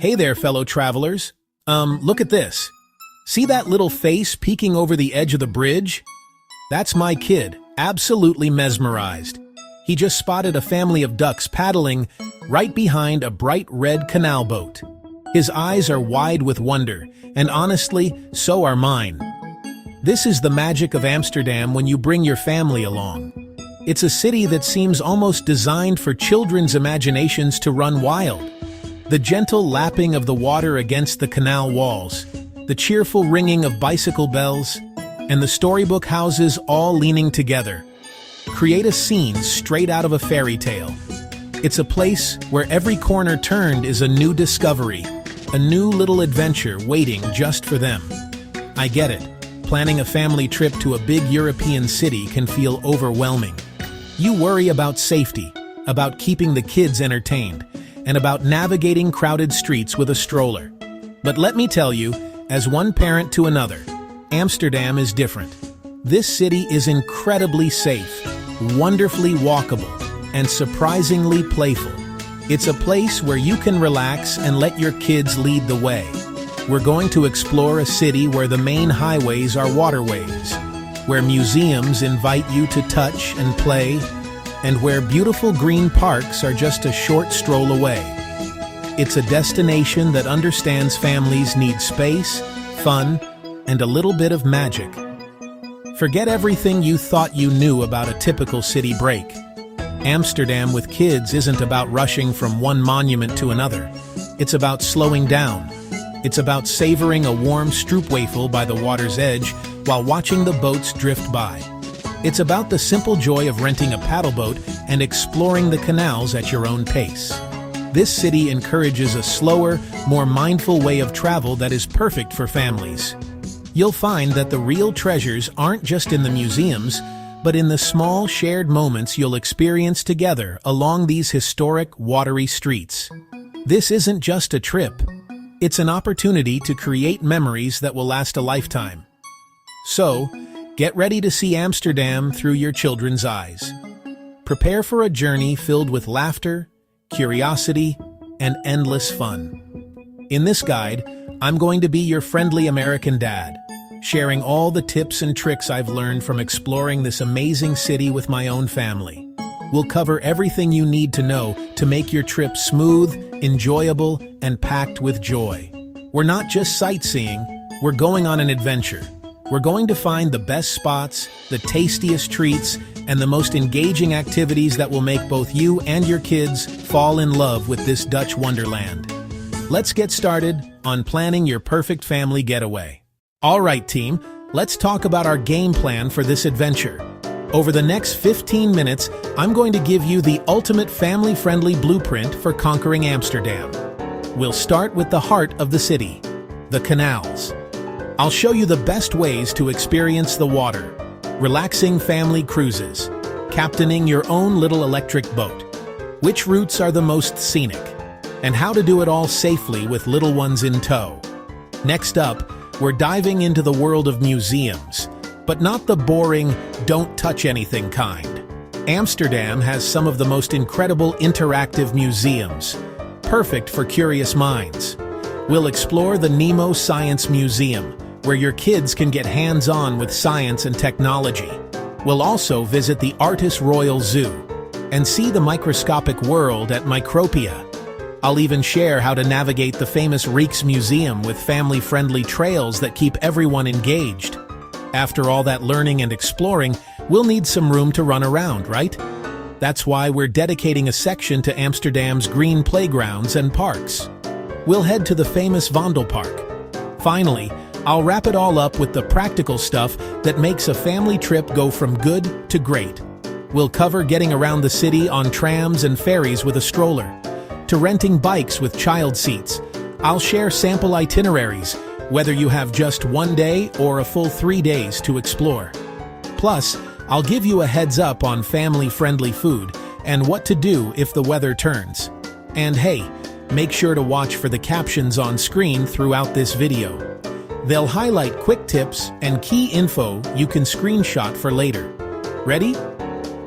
Hey there, fellow travelers. Look at this. See that little face peeking over the edge of the bridge? That's my kid, absolutely mesmerized. He just spotted a family of ducks paddling right behind a bright red canal boat. His eyes are wide with wonder, and honestly, so are mine. This is the magic of Amsterdam when you bring your family along. It's a city that seems almost designed for children's imaginations to run wild. The gentle lapping of the water against the canal walls, the cheerful ringing of bicycle bells, and the storybook houses all leaning together create a scene straight out of a fairy tale. It's a place where every corner turned is a new discovery, a new little adventure waiting just for them. I get it. Planning a family trip to a big European city can feel overwhelming. You worry about safety, about keeping the kids entertained, and about navigating crowded streets with a stroller. But let me tell you, as one parent to another, Amsterdam is different. This city is incredibly safe, wonderfully walkable, and surprisingly playful. It's a place where you can relax and let your kids lead the way. We're going to explore a city where the main highways are waterways, where museums invite you to touch and play, and where beautiful green parks are just a short stroll away. It's a destination that understands families need space, fun, and a little bit of magic. Forget everything you thought you knew about a typical city break. Amsterdam with kids isn't about rushing from one monument to another. It's about slowing down. It's about savoring a warm stroopwafel by the water's edge while watching the boats drift by. It's about the simple joy of renting a paddle boat and exploring the canals at your own pace. This city encourages a slower, more mindful way of travel that is perfect for families. You'll find that the real treasures aren't just in the museums, but in the small shared moments you'll experience together along these historic, watery streets. This isn't just a trip. It's an opportunity to create memories that will last a lifetime. So, get ready to see Amsterdam through your children's eyes. Prepare for a journey filled with laughter, curiosity, and endless fun. In this guide, I'm going to be your friendly American dad, sharing all the tips and tricks I've learned from exploring this amazing city with my own family. We'll cover everything you need to know to make your trip smooth, enjoyable, and packed with joy. We're not just sightseeing, we're going on an adventure. We're going to find the best spots, the tastiest treats, and the most engaging activities that will make both you and your kids fall in love with this Dutch wonderland. Let's get started on planning your perfect family getaway. All right, team, let's talk about our game plan for this adventure. Over the next 15 minutes, I'm going to give you the ultimate family-friendly blueprint for conquering Amsterdam. We'll start with the heart of the city, the canals. I'll show you the best ways to experience the water, relaxing family cruises, captaining your own little electric boat, which routes are the most scenic, and how to do it all safely with little ones in tow. Next up, we're diving into the world of museums, but not the boring, don't touch anything kind. Amsterdam has some of the most incredible interactive museums, perfect for curious minds. We'll explore the Nemo Science Museum, where your kids can get hands-on with science and technology. We'll also visit the Artis Royal Zoo and see the microscopic world at Micropia. I'll even share how to navigate the famous Rijksmuseum with family-friendly trails that keep everyone engaged. After all that learning and exploring, we'll need some room to run around, right? That's why we're dedicating a section to Amsterdam's green playgrounds and parks. We'll head to the famous Vondelpark. Finally, I'll wrap it all up with the practical stuff that makes a family trip go from good to great. We'll cover getting around the city on trams and ferries with a stroller, to renting bikes with child seats. I'll share sample itineraries, whether you have just one day or a full 3 days to explore. Plus, I'll give you a heads up on family-friendly food and what to do if the weather turns. And hey, make sure to watch for the captions on screen throughout this video. They'll highlight quick tips and key info you can screenshot for later. Ready?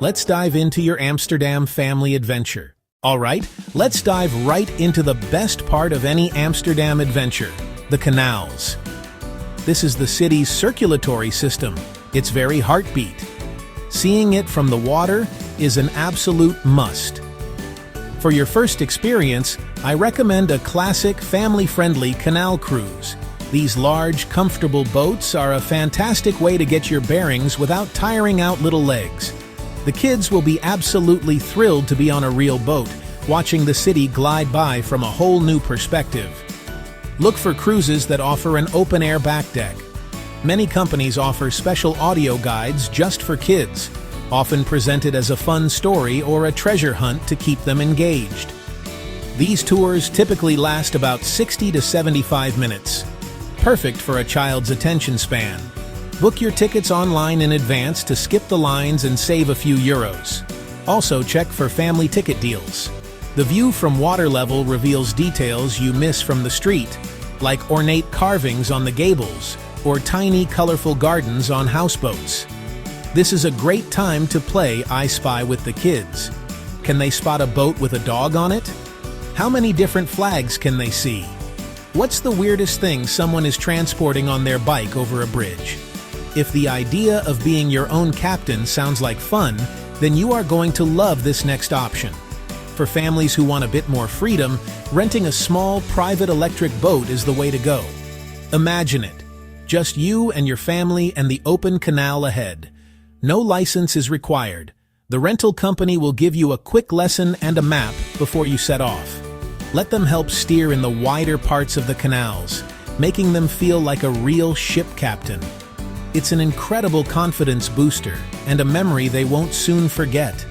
Let's dive into your Amsterdam family adventure. Alright, let's dive right into the best part of any Amsterdam adventure, the canals. This is the city's circulatory system, its very heartbeat. Seeing it from the water is an absolute must. For your first experience, I recommend a classic family-friendly canal cruise. These large, comfortable boats are a fantastic way to get your bearings without tiring out little legs. The kids will be absolutely thrilled to be on a real boat, watching the city glide by from a whole new perspective. Look for cruises that offer an open-air back deck. Many companies offer special audio guides just for kids, often presented as a fun story or a treasure hunt to keep them engaged. These tours typically last about 60 to 75 minutes. Perfect for a child's attention span. Book your tickets online in advance to skip the lines and save a few euros. Also check for family ticket deals. The view from water level reveals details you miss from the street, like ornate carvings on the gables or tiny colorful gardens on houseboats. This is a great time to play I Spy with the kids. Can they spot a boat with a dog on it? How many different flags can they see? What's the weirdest thing someone is transporting on their bike over a bridge? If the idea of being your own captain sounds like fun, then you are going to love this next option. For families who want a bit more freedom, renting a small, private electric boat is the way to go. Imagine it. Just you and your family and the open canal ahead. No license is required. The rental company will give you a quick lesson and a map before you set off. Let them help steer in the wider parts of the canals, making them feel like a real ship captain. It's an incredible confidence booster and a memory they won't soon forget.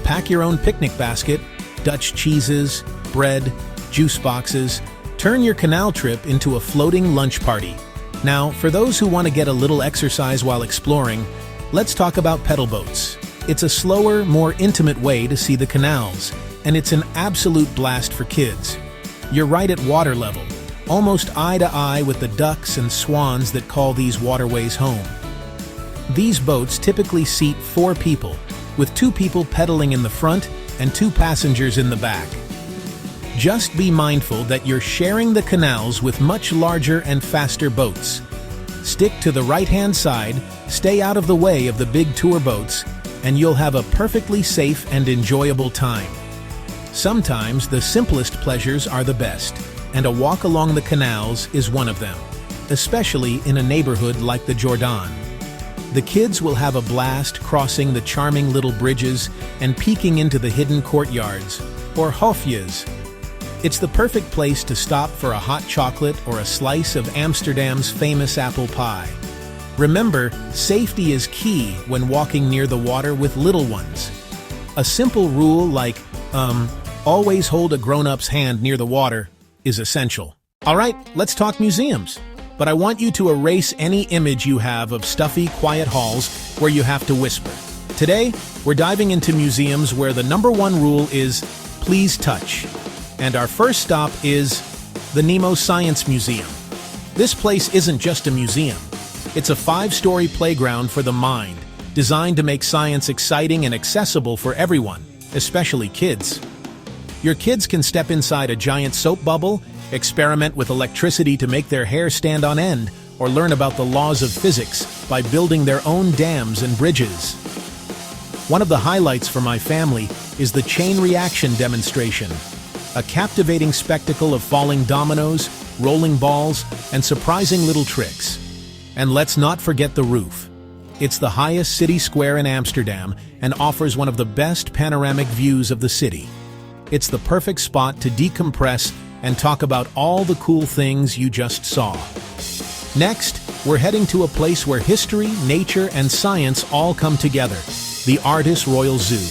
Pack your own picnic basket, Dutch cheeses, bread, juice boxes. Turn your canal trip into a floating lunch party. Now, for those who want to get a little exercise while exploring, let's talk about pedal boats. It's a slower, more intimate way to see the canals, and it's an absolute blast for kids. You're right at water level, almost eye to eye with the ducks and swans that call these waterways home. These boats typically seat 4 people, with 2 people pedaling in the front and 2 passengers in the back. Just be mindful that you're sharing the canals with much larger and faster boats. Stick to the right-hand side, stay out of the way of the big tour boats, and you'll have a perfectly safe and enjoyable time. Sometimes the simplest pleasures are the best, and a walk along the canals is one of them, especially in a neighborhood like the Jordan. The kids will have a blast crossing the charming little bridges and peeking into the hidden courtyards, or hofjes. It's the perfect place to stop for a hot chocolate or a slice of Amsterdam's famous apple pie. Remember, safety is key when walking near the water with little ones. A simple rule like, always hold a grown-up's hand near the water is essential. Alright, let's talk museums. But I want you to erase any image you have of stuffy, quiet halls where you have to whisper. Today, we're diving into museums where the #1 rule is, please touch. And our first stop is the Nemo Science Museum. This place isn't just a museum. It's a 5-story playground for the mind, designed to make science exciting and accessible for everyone, especially kids. Your kids can step inside a giant soap bubble, experiment with electricity to make their hair stand on end, or learn about the laws of physics by building their own dams and bridges. One of the highlights for my family is the chain reaction demonstration, a captivating spectacle of falling dominoes, rolling balls, and surprising little tricks. And let's not forget the roof. It's the highest city square in Amsterdam and offers one of the best panoramic views of the city. It's the perfect spot to decompress and talk about all the cool things you just saw. Next, we're heading to a place where history, nature, and science all come together, the Artis Royal Zoo.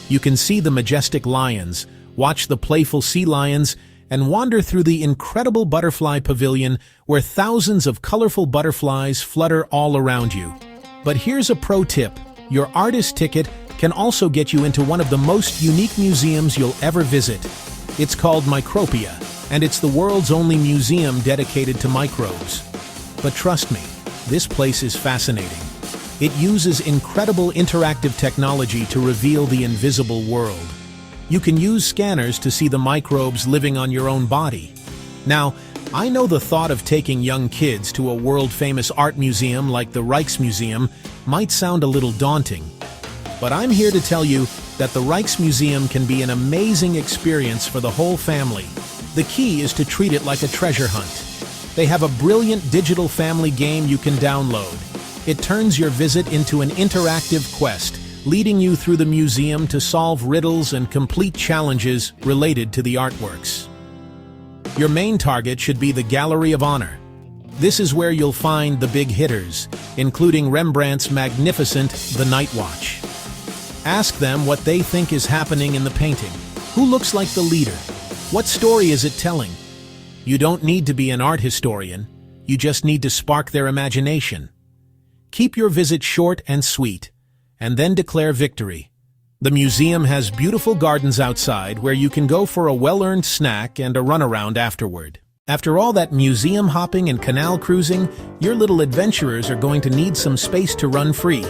You can see the majestic lions, watch the playful sea lions, and wander through the incredible butterfly pavilion where thousands of colorful butterflies flutter all around you. But here's a pro tip. Your Artis ticket can also get you into one of the most unique museums you'll ever visit. It's called Micropia, and it's the world's only museum dedicated to microbes. But trust me, this place is fascinating. It uses incredible interactive technology to reveal the invisible world. You can use scanners to see the microbes living on your own body. Now, I know the thought of taking young kids to a world-famous art museum like the Rijksmuseum might sound a little daunting, but I'm here to tell you that the Rijksmuseum can be an amazing experience for the whole family. The key is to treat it like a treasure hunt. They have a brilliant digital family game you can download. It turns your visit into an interactive quest, leading you through the museum to solve riddles and complete challenges related to the artworks. Your main target should be the Gallery of Honor. This is where you'll find the big hitters, including Rembrandt's magnificent The Night Watch. Ask them what they think is happening in the painting. Who looks like the leader? What story is it telling? You don't need to be an art historian. You just need to spark their imagination. Keep your visit short and sweet, and then declare victory. The museum has beautiful gardens outside where you can go for a well-earned snack and a runaround afterward. After all that museum hopping and canal cruising, your little adventurers are going to need some space to run free.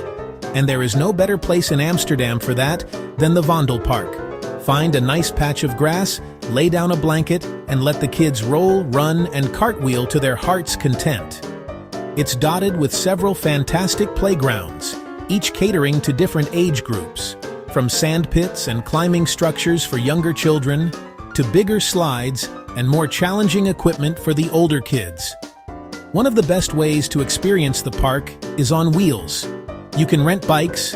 And there is no better place in Amsterdam for that than the Vondelpark. Find a nice patch of grass, lay down a blanket, and let the kids roll, run, and cartwheel to their heart's content. It's dotted with several fantastic playgrounds, each catering to different age groups. From sand pits and climbing structures for younger children, to bigger slides and more challenging equipment for the older kids. One of the best ways to experience the park is on wheels. You can rent bikes,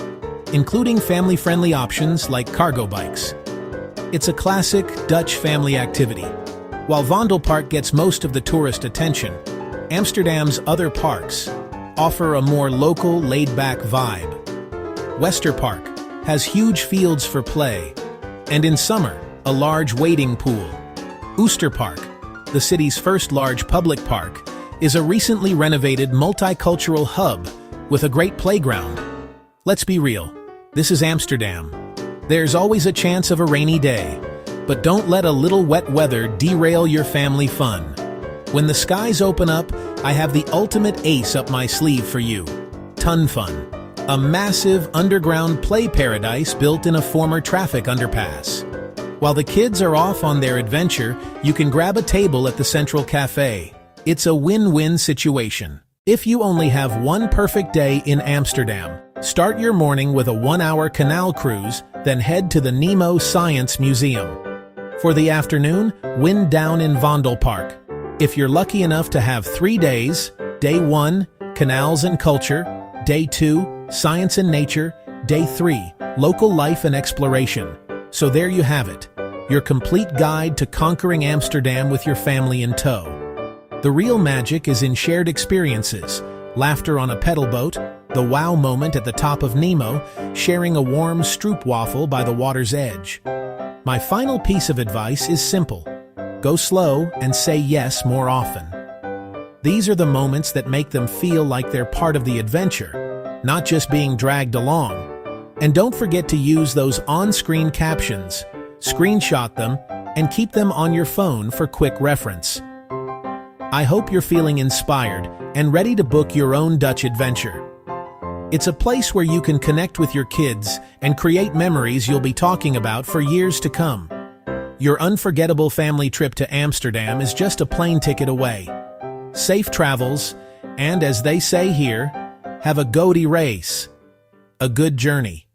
including family-friendly options like cargo bikes. It's a classic Dutch family activity. While Vondelpark gets most of the tourist attention, Amsterdam's other parks offer a more local, laid-back vibe. Westerpark has huge fields for play, and in summer, a large wading pool. Oosterpark, the city's first large public park, is a recently renovated multicultural hub with a great playground. Let's be real, this is Amsterdam. There's always a chance of a rainy day, but don't let a little wet weather derail your family fun. When the skies open up, I have the ultimate ace up my sleeve for you. Ton Fun. A massive underground play paradise built in a former traffic underpass. While the kids are off on their adventure, you can grab a table at the Central Cafe. It's a win-win situation. If you only have one perfect day in Amsterdam, start your morning with a 1-hour canal cruise, then head to the Nemo Science Museum. For the afternoon, wind down in Vondelpark. If you're lucky enough to have 3 days, Day 1, Canals and Culture, Day 2, Science and Nature, Day 3, Local Life and Exploration. So there you have it, your complete guide to conquering Amsterdam with your family in tow. The real magic is in shared experiences, laughter on a pedal boat, the wow moment at the top of Nemo, sharing a warm stroopwafel by the water's edge. My final piece of advice is simple. Go slow and say yes more often. These are the moments that make them feel like they're part of the adventure, not just being dragged along. And don't forget to use those on-screen captions, screenshot them, and keep them on your phone for quick reference. I hope you're feeling inspired and ready to book your own Dutch adventure. It's a place where you can connect with your kids and create memories you'll be talking about for years to come. Your unforgettable family trip to Amsterdam is just a plane ticket away. Safe travels, and as they say here, have a goeie reis. A good journey.